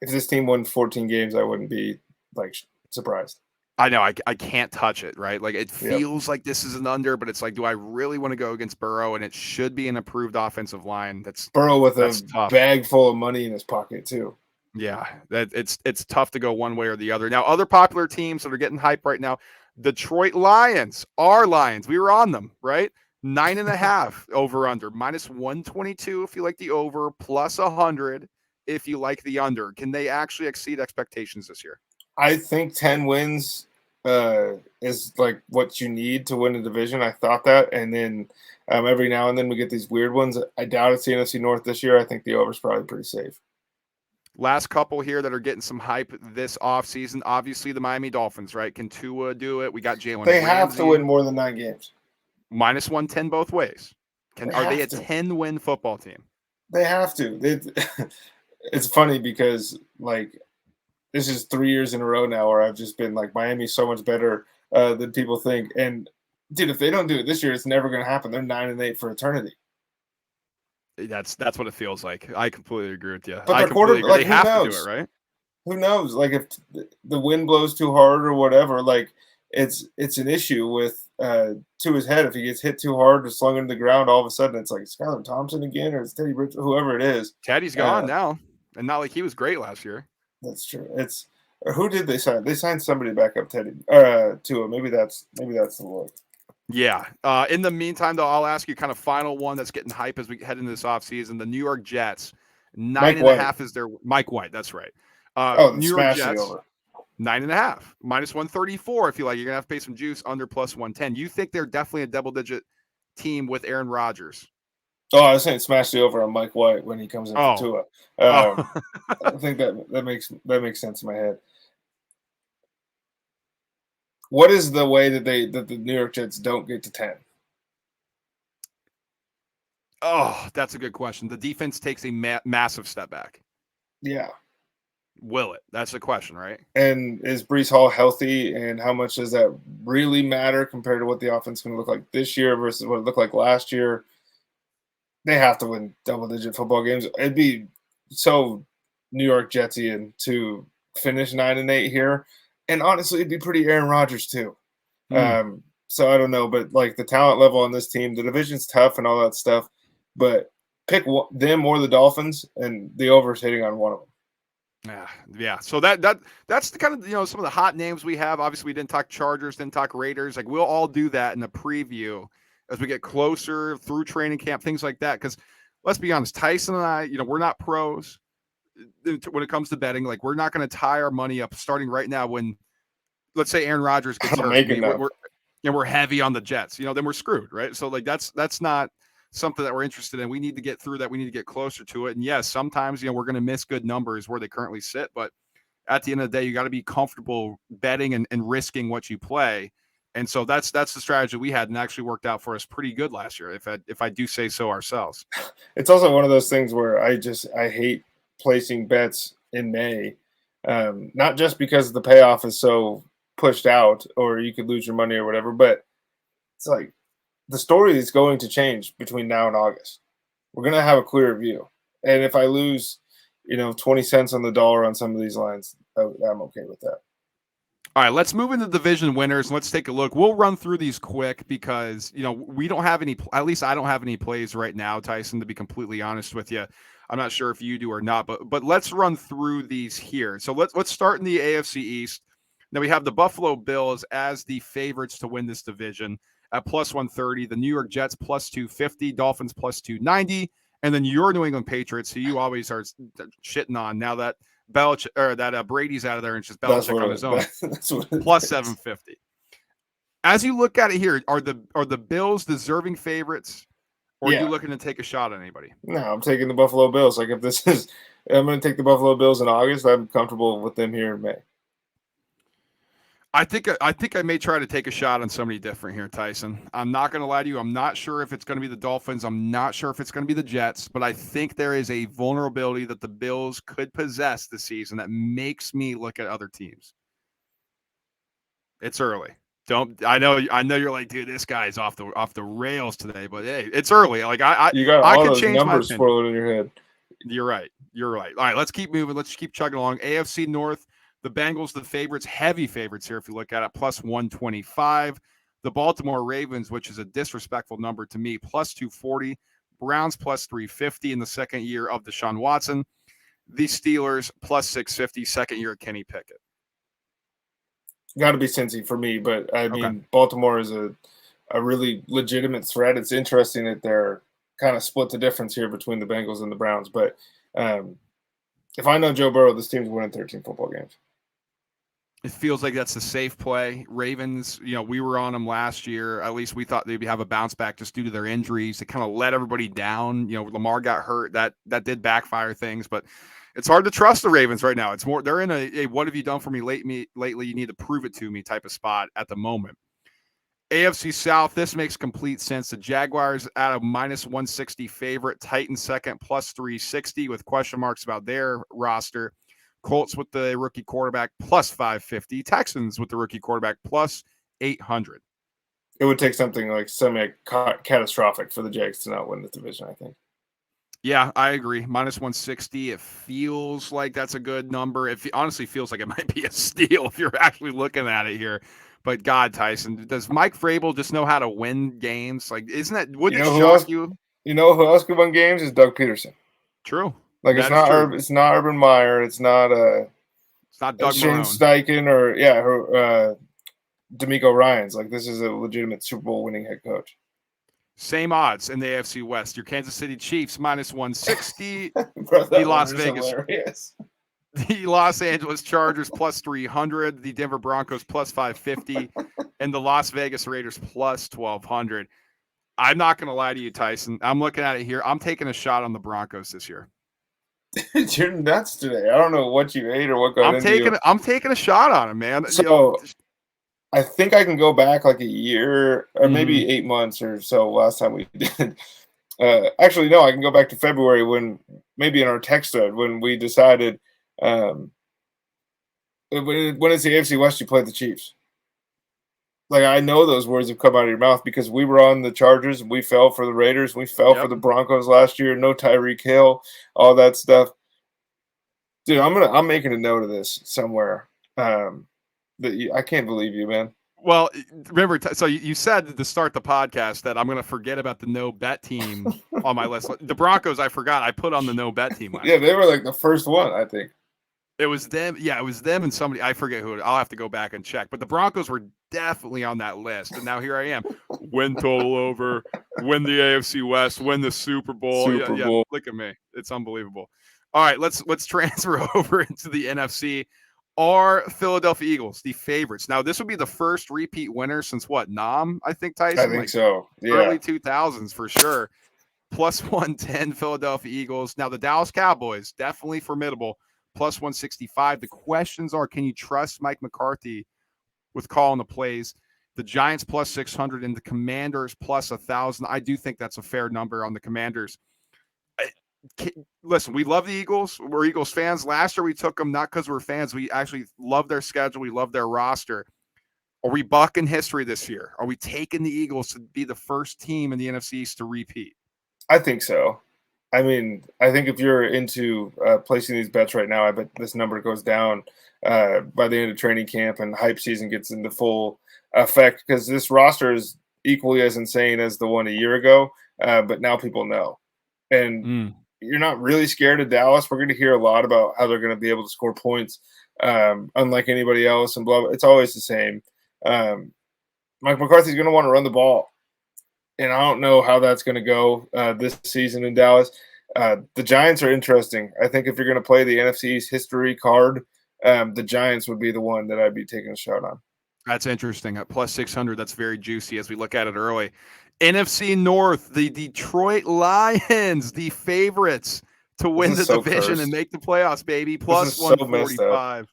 if this team won 14 games, I wouldn't be like surprised. I know I can't touch it, right? Like it feels like this is an under, but it's like, do I really want to go against Burrow? And it should be an approved offensive line. That's Burrow with a tough bag full of money in his pocket too. Yeah, it's tough to go one way or the other. Now, other popular teams that are getting hype right now, Detroit Lions, our Lions. We were on them, right? 9.5 over under, minus 122 if you like the over, plus 100 if you like the under. Can they actually exceed expectations this year? I think 10 wins is like what you need to win a division. I thought that, and then every now and then we get these weird ones. I doubt it's the NFC North this year. I think the over is probably pretty safe. Last couple here that are getting some hype this offseason. Obviously, the Miami Dolphins, right? Can Tua do it? We got Jalen Ramsey. They have to win more than 9 games. Minus 110 both ways. Are they a 10-win football team? They have to. It's funny because, like, this is 3 years in a row now where I've just been like, Miami's so much better than people think. And, dude, if they don't do it this year, it's never going to happen. They're 9-8 for eternity. That's what it feels like. I completely agree with you. But they have to do it, right? Who knows? Like, if the wind blows too hard or whatever, like, it's an issue with to his head. If he gets hit too hard or slung into the ground, all of a sudden it's like Skylar Thompson again, or it's Teddy Bridgewater, whoever it is. Teddy's gone now, and not like he was great last year. That's true. Who did they sign? They signed somebody back up Teddy Tua. Maybe that's the look. Yeah. In the meantime, though, I'll ask you kind of final one that's getting hype as we head into this offseason. The New York Jets, 9.5 is their Mike White. That's right. New York Jets, 9.5, minus 134. If you like, you're gonna have to pay some juice, under plus 110. You think they're definitely a double-digit team with Aaron Rodgers? Oh, I was saying smash the over on Mike White when he comes in for Tua. I think that makes sense in my head. What is the way that the New York Jets don't get to 10? Oh, that's a good question. The defense takes a massive step back. Yeah. Will it? That's the question, right? And is Breece Hall healthy, and how much does that really matter compared to what the offense is going to look like this year versus what it looked like last year? They have to win double-digit football games. It'd be so New York Jetsian to finish 9-8 here. And honestly, it'd be pretty Aaron Rodgers too. So I don't know, but like the talent level on this team, the division's tough and all that stuff. But pick them or the Dolphins, and the over's hitting on one of them. Yeah. So that's the kind of some of the hot names we have. Obviously, we didn't talk Chargers, didn't talk Raiders. Like we'll all do that in the preview as we get closer through training camp, things like that. Because let's be honest, Tyson and I, we're not pros when it comes to betting. Like we're not going to tie our money up starting right now when let's say Aaron Rodgers gets I don't hurt, make and enough. we're heavy on the Jets, then we're screwed, right? So like that's not something that we're interested in. We need to get through that. We need to get closer to it. And yes, sometimes we're going to miss good numbers where they currently sit, but at the end of the day, you got to be comfortable betting and risking what you play. And so that's the strategy we had, and actually worked out for us pretty good last year, if I do say so ourselves. It's also one of those things where I hate placing bets in May, not just because the payoff is so pushed out, or you could lose your money or whatever, but it's like the story is going to change between now and August. We're going to have a clearer view, and if I lose, 20 cents on the dollar on some of these lines, I'm okay with that. All right, let's move into division winners. Let's take a look. We'll run through these quick because, we don't have any, at least I don't have any plays right now, Tyson, to be completely honest with you. I'm not sure if you do or not, but let's run through these here. So let's start in the AFC East. Now we have the Buffalo Bills as the favorites to win this division at plus 130, the New York Jets plus 250, Dolphins plus 290, and then your New England Patriots, who you always are shitting on now that Belichick or that Brady's out of there and it's just Belichick on his own. That's what plus 750. As you look at it here, are the Bills deserving favorites, or are you looking to take a shot at anybody? No, I'm taking the Buffalo Bills. Like if I'm going to take the Buffalo Bills in August. I'm comfortable with them here in May. I think I may try to take a shot on somebody different here, Tyson. I'm not going to lie to you. I'm not sure if it's going to be the Dolphins. I'm not sure if it's going to be the Jets, but I think there is a vulnerability that the Bills could possess this season that makes me look at other teams. It's early. I know you're like, dude, this guy's off the rails today, but hey, it's early. Like you got I all could those change numbers my swirling in your head. You're right. All right, let's keep moving. Let's keep chugging along. AFC North. The Bengals, the favorites, heavy favorites here if you look at it, plus 125. The Baltimore Ravens, which is a disrespectful number to me, plus 240. Browns, plus 350 in the second year of Deshaun Watson. The Steelers, plus 650, second year of Kenny Pickett. Got to be Cincy for me, but I mean, Baltimore is a really legitimate threat. It's interesting that they're kind of split the difference here between the Bengals and the Browns, but if I know Joe Burrow, this team's winning 13 football games. It feels like that's the safe play. Ravens, we were on them last year. At least we thought they'd have a bounce back just due to their injuries. They kind of let everybody down. Lamar got hurt. That did backfire things, but it's hard to trust the Ravens right now. It's more they're in a what have you done for me lately? You need to prove it to me type of spot at the moment. AFC South, this makes complete sense. The Jaguars at a minus 160 favorite, Titans second plus 360 with question marks about their roster. Colts with the rookie quarterback plus 550. Texans with the rookie quarterback plus 800. It would take something like semi-catastrophic for the Jags to not win the division, I think. Yeah, I agree. Minus 160. It feels like that's a good number. It honestly feels like it might be a steal if you're actually looking at it here. But God, Tyson, does Mike Vrabel just know how to win games? Like, isn't that, wouldn't it shock you? You know who else could win games is Doug Peterson. True. Like it's not Urban Meyer. It's not Doug Shane Steichen or D'Amico Ryans. Like this is a legitimate Super Bowl winning head coach. Same odds in the AFC West. Your Kansas City Chiefs minus 160. The Los Angeles Chargers plus 300. The Denver Broncos plus 550. And the Las Vegas Raiders plus 1,200. I'm not going to lie to you, Tyson. I'm looking at it here. I'm taking a shot on the Broncos this year. You're nuts today. I don't know what you ate or what got into you. I'm taking a shot on him, man. So I think I can go back like a year or maybe 8 months or so last time we did. Actually, no, I can go back to February when maybe in our text thread when we decided when it's the AFC West, you play the Chiefs. Like I know those words have come out of your mouth because we were on the Chargers and we fell for the Raiders. We fell for the Broncos last year. No Tyreek Hill, all that stuff. Dude, I'm making a note of this somewhere. I can't believe you, man. Well, remember, so you said to start the podcast that I'm going to forget about the no bet team on my list. The Broncos, I forgot. I put on the no bet team. Yeah, they were like the first one, I think. It was them. Yeah, it was them and somebody. I forget who. I'll have to go back and check. But the Broncos were definitely on that list. And now here I am. Win total over. Win the AFC West. Win the Super Bowl. Yeah. Look at me. It's unbelievable. All right, let's transfer over into the NFC. Are Philadelphia Eagles the favorites? Now, this would be the first repeat winner since what? Nam, I think, I Tyson? think Like so. Yeah. early 2000s for sure. Plus 110 Philadelphia Eagles. Now, the Dallas Cowboys, definitely formidable. Plus 165. The questions are, can you trust Mike McCarthy with calling the plays? The Giants plus 600 and the Commanders plus 1,000. I do think that's a fair number on the Commanders. Listen, we love the Eagles. We're Eagles fans. Last year we took them not because we're fans. We actually love their schedule. We love their roster. Are we bucking history this year? Are we taking the Eagles to be the first team in the NFC East to repeat? I think so. I mean, I think if you're into placing these bets right now, I bet this number goes down by the end of training camp and hype season gets into full effect because this roster is equally as insane as the one a year ago, but now people know. And you're not really scared of Dallas. We're going to hear a lot about how they're going to be able to score points unlike anybody else and blah, blah. It's always the same. Mike McCarthy's going to want to run the ball. And I don't know how that's going to go this season in Dallas. The Giants are interesting. I think if you're going to play the NFC's history card, the Giants would be the one that I'd be taking a shot on. That's interesting. At plus 600, that's very juicy as we look at it early. NFC North, the Detroit Lions, the favorites to win the division and make the playoffs, baby. Plus 145.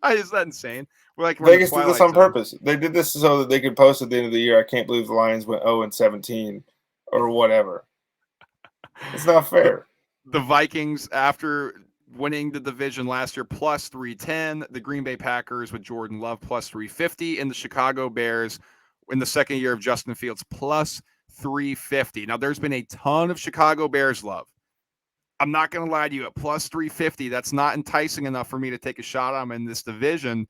Is that insane? We're like Vegas did this on purpose. They did this so that they could post at the end of the year. I can't believe the Lions went 0-17 or whatever. It's not fair. The Vikings, after winning the division last year, plus 310. The Green Bay Packers with Jordan Love, plus 350. And the Chicago Bears in the second year of Justin Fields, plus 350. Now, there's been a ton of Chicago Bears love. I'm not going to lie to you. At plus 350, that's not enticing enough for me to take a shot on them in this division.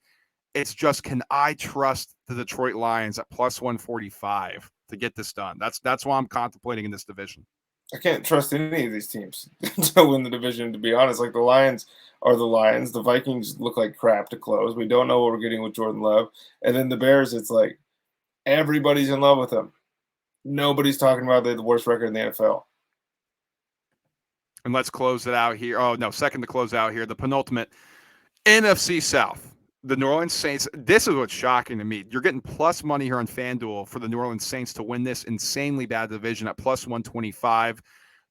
It's just, can I trust the Detroit Lions at plus 145 to get this done? That's why I'm contemplating in this division. I can't trust any of these teams to win the division, to be honest. Like, the Lions are the Lions. The Vikings look like crap to close. We don't know what we're getting with Jordan Love. And then the Bears, it's like everybody's in love with them. Nobody's talking about the worst record in the NFL. And let's close it out here. Oh, no, second to close out here. The penultimate NFC South. The New Orleans Saints, this is what's shocking to me. You're getting plus money here on FanDuel for the New Orleans Saints to win this insanely bad division at plus 125.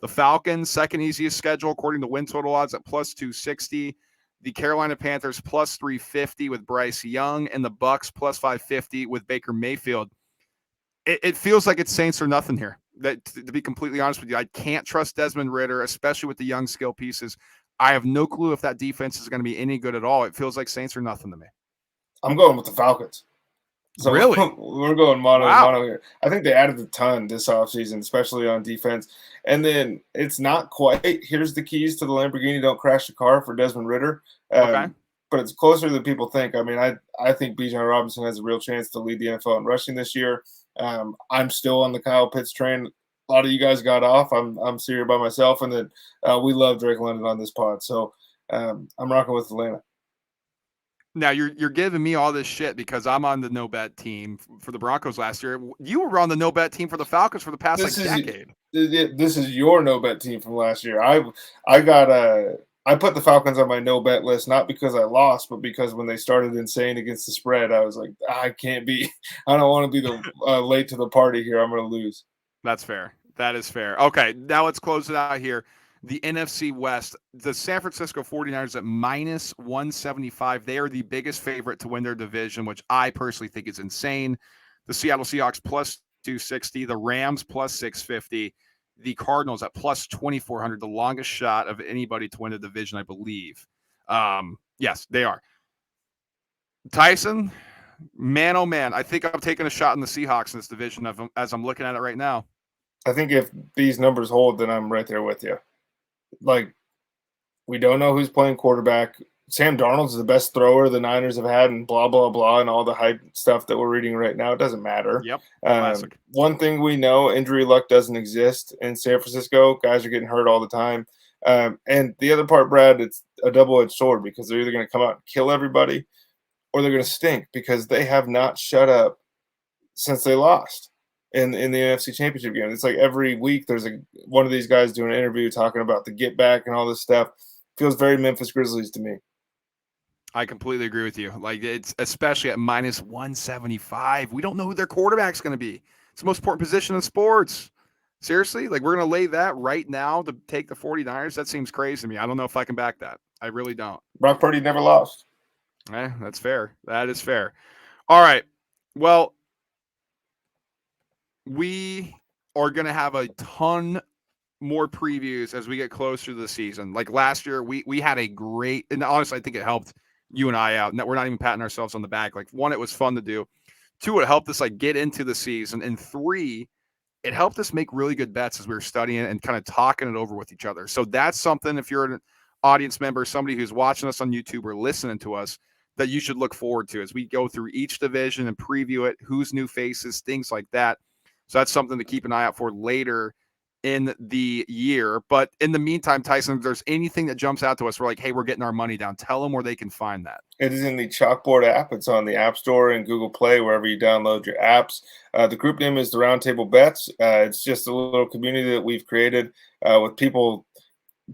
The Falcons, second easiest schedule according to win total odds at plus 260. The Carolina Panthers plus 350 with Bryce Young, and the Bucks plus 550 with Baker Mayfield. It feels like it's Saints or nothing here. That, to be completely honest with you, I can't trust Desmond Ridder, especially with the young skill pieces. I have no clue if that defense is going to be any good at all. It feels like Saints are nothing to me. I'm going with the Falcons. So really? We're going mono here. I think they added a ton this offseason, especially on defense. And then it's not quite, here's the keys to the Lamborghini don't crash the car for Desmond Ridder. Okay. But it's closer than people think. I mean, I think Bijan Robinson has a real chance to lead the NFL in rushing this year. I'm still on the Kyle Pitts train. A lot of you guys got off. I'm serious by myself, and then we love Drake London on this pod. So I'm rocking with Atlanta. Now you're giving me all this shit because I'm on the no bet team for the Broncos last year. You were on the no bet team for the Falcons for the past decade. This is your no bet team from last year. I put the Falcons on my no bet list not because I lost, but because when they started insane against the spread, I was like, I don't want to be the late to the party here. I'm going to lose. That's fair. That is fair. Okay, now let's close it out here. The NFC West, the San Francisco 49ers at minus 175. They are the biggest favorite to win their division, which I personally think is insane. The Seattle Seahawks plus 260. The Rams plus 650. The Cardinals at plus 2,400, the longest shot of anybody to win the division, I believe. Yes, they are. Tyson, man, oh man, I think I'm taking a shot in the Seahawks in this division as I'm looking at it right now. I think if these numbers hold, then I'm right there with you. Like, we don't know who's playing quarterback. Sam Darnold's the best thrower the Niners have had, and blah, blah, blah, and all the hype stuff that we're reading right now. It doesn't matter. Yep. Classic. One thing we know, injury luck doesn't exist in San Francisco. Guys are getting hurt all the time. And the other part, Brad, it's a double-edged sword because they're either going to come out and kill everybody or they're going to stink because they have not shut up since they lost in the NFC Championship game. It's like every week there's one of these guys doing an interview talking about the get back and all this stuff. Feels very Memphis Grizzlies to me. I completely agree with you. Like, it's especially at minus 175. We don't know who their quarterback's going to be. It's the most important position in sports. Seriously? Like, we're going to lay that right now to take the 49ers? That seems crazy to me. I don't know if I can back that. I really don't. Brock Purdy never lost. That's fair. That is fair. All right. Well, we are going to have a ton more previews as we get closer to the season. Like last year, we had a great, and honestly, I think it helped you and I out. We're not even patting ourselves on the back. Like, one, it was fun to do. Two, it helped us like get into the season. And three, it helped us make really good bets as we were studying and kind of talking it over with each other. So that's something, if you're an audience member, somebody who's watching us on YouTube or listening to us, that you should look forward to as we go through each division and preview it, who's new faces, things like that. So that's something to keep an eye out for later in the year. But in the meantime, Tyson, if there's anything that jumps out to us, we're like, hey, we're getting our money down. Tell them where they can find that. It is in the Chalkboard app. It's on the App Store and Google Play, wherever you download your apps. The group name is the Roundtable Bets. It's just a little community that we've created with people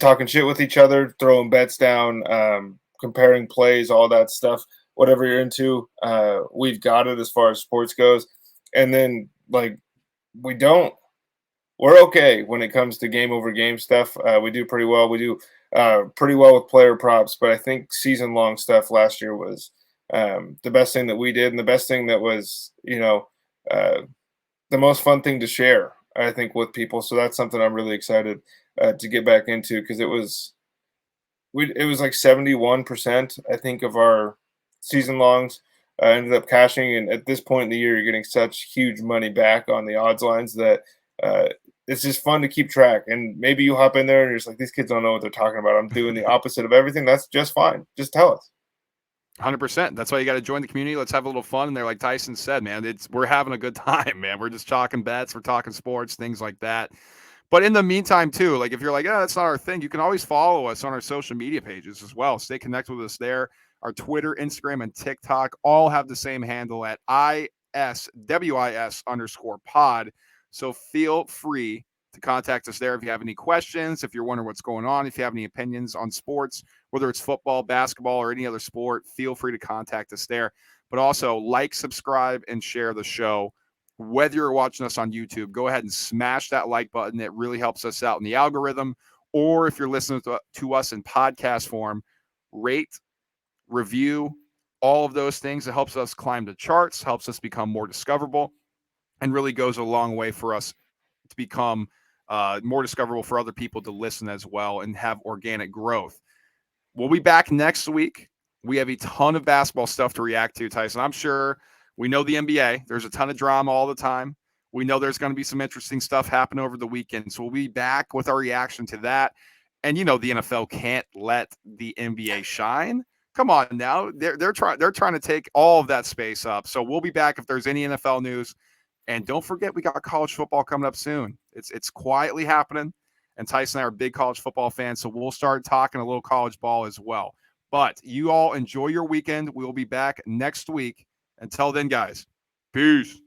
talking shit with each other, throwing bets down, comparing plays, all that stuff. Whatever you're into, we've got it as far as sports goes. And then, like, we're okay when it comes to game over game stuff. We do pretty well. We do pretty well with player props, but I think season long stuff last year was the best thing that we did, and the best thing that was, the most fun thing to share, I think, with people. So that's something I'm really excited to get back into, because it was like 71%, I think, of our season longs ended up cashing. And at this point in the year, you're getting such huge money back on the odds lines that it's just fun to keep track. And maybe you hop in there and you're just like, these kids don't know what they're talking about. I'm doing the opposite of everything. That's just fine. Just tell us. 100%. That's why you got to join the community. Let's have a little fun. And they're like Tyson said, man, we're having a good time, man. We're just talking bets. We're talking sports, things like that. But in the meantime, too, like if you're like, oh, that's not our thing, you can always follow us on our social media pages as well. Stay connected with us there. Our Twitter, Instagram, and TikTok all have the same handle at ISWIS_pod. So feel free to contact us there if you have any questions, if you're wondering what's going on, if you have any opinions on sports, whether it's football, basketball, or any other sport, feel free to contact us there. But also like, subscribe, and share the show. Whether you're watching us on YouTube, go ahead and smash that like button. It really helps us out in the algorithm. Or if you're listening to us in podcast form, rate, review, all of those things. It helps us climb the charts, helps us become more discoverable, and really goes a long way for us to become more discoverable for other people to listen as well and have organic growth. We'll be back next week. We have a ton of basketball stuff to react to, Tyson. I'm sure we know the NBA. There's a ton of drama all the time. We know there's going to be some interesting stuff happen over the weekend. So we'll be back with our reaction to that. And the NFL can't let the NBA shine. Come on now. They're trying to take all of that space up. So we'll be back if there's any NFL news. And don't forget, we got college football coming up soon. It's quietly happening. And Tyson and I are big college football fans, so we'll start talking a little college ball as well. But you all enjoy your weekend. We'll be back next week. Until then, guys, peace.